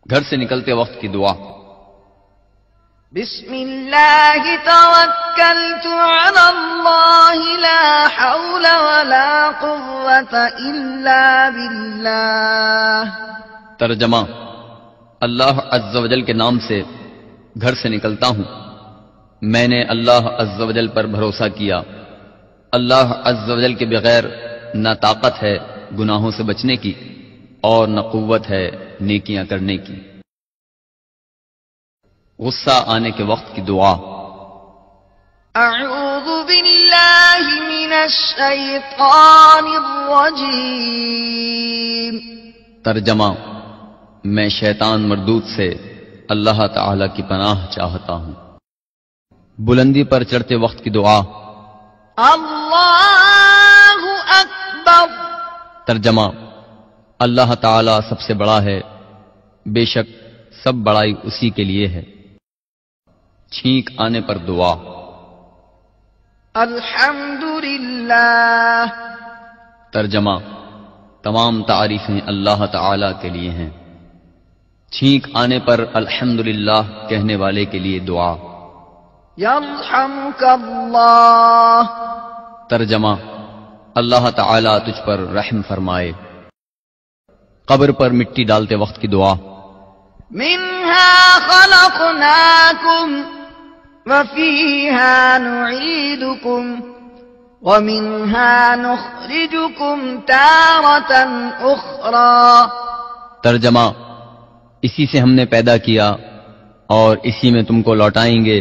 گھر سے نکلتے وقت کی دعا۔ بسم اللہ توکلت علی اللہ لا حول ولا قوة الا باللہ۔ ترجمہ: اللہ عز و جل کے نام سے گھر سے نکلتا ہوں، میں نے اللہ عز و جل پر بھروسہ کیا۔ اللہ عز و جل کے بغیر نہ طاقت ہے گناہوں سے بچنے کی اور نہ قوت ہے نیکیاں کرنے کی۔ غصہ آنے کے وقت کی دعا۔ اعوذ باللہ من الشیطان الرجیم۔ ترجمہ: میں شیطان مردود سے اللہ تعالی کی پناہ چاہتا ہوں۔ بلندی پر چڑھتے وقت کی دعا۔ اللہ اکبر۔ ترجمہ: اللہ تعالی سب سے بڑا ہے، بے شک سب بڑائی اسی کے لیے ہے۔ چھینک آنے پر دعا۔ الحمدللہ۔ ترجمہ: تمام تعریفیں اللہ تعالی کے لیے ہیں۔ چھینک آنے پر الحمدللہ کہنے والے کے لیے دعا۔ یرحمک اللہ۔ ترجمہ: اللہ تعالی تجھ پر رحم فرمائے۔ قبر پر مٹی ڈالتے وقت کی دعا۔ منہا خلقناکم وفیہا نعیدکم ومنہا نخرجکم تارۃ اخری۔ ترجمہ: اسی سے ہم نے پیدا کیا اور اسی میں تم کو لوٹائیں گے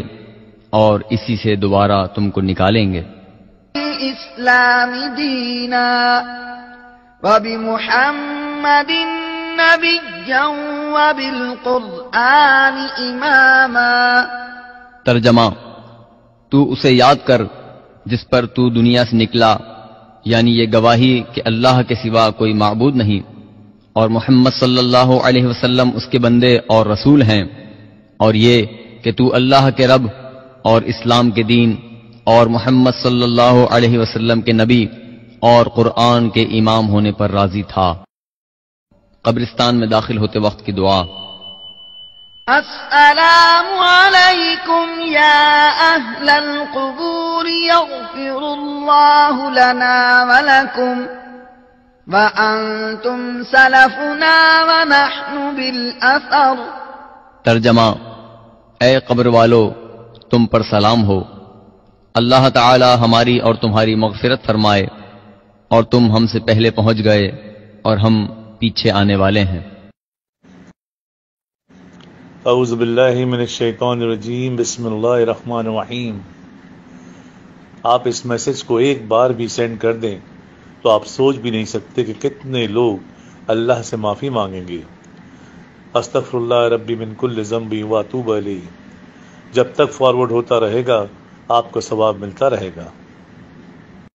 اور اسی سے دوبارہ تم کو نکالیں گے۔ اسلام دینا وبمحمد نبیا وبالقرآن اماما۔ ترجمہ: تو اسے یاد کر جس پر تو دنیا سے نکلا، یعنی یہ گواہی کہ اللہ کے سوا کوئی معبود نہیں اور محمد صلی اللہ علیہ وسلم اس کے بندے اور رسول ہیں، اور یہ کہ تو اللہ کے رب اور اسلام کے دین اور محمد صلی اللہ علیہ وسلم کے نبی اور قرآن کے امام ہونے پر راضی تھا۔ قبرستان میں داخل ہوتے وقت کی دعا۔ السلام علیکم یا اہل القبور یغفر اللہ لنا ولکم وانتم سلفنا ونحن بالاثر۔ ترجمہ: اے قبر والو، تم پر سلام ہو، اللہ تعالی ہماری اور تمہاری مغفرت فرمائے، اور تم ہم سے پہلے پہنچ گئے اور ہم پیچھے آنے والے ہیں۔ اعوذ باللہ من الشیطان الرجیم، بسم اللہ الرحمن الرحیم۔ آپ اس میسج کو ایک بار بھی سینڈ کر دیں تو آپ سوچ بھی نہیں سکتے کہ کتنے لوگ اللہ سے معافی مانگیں گے۔ استغفر اللہ ربی من کل ذنب واتوب الیہ۔ جب تک فارورڈ ہوتا رہے گا آپ کو ثواب ملتا رہے گا۔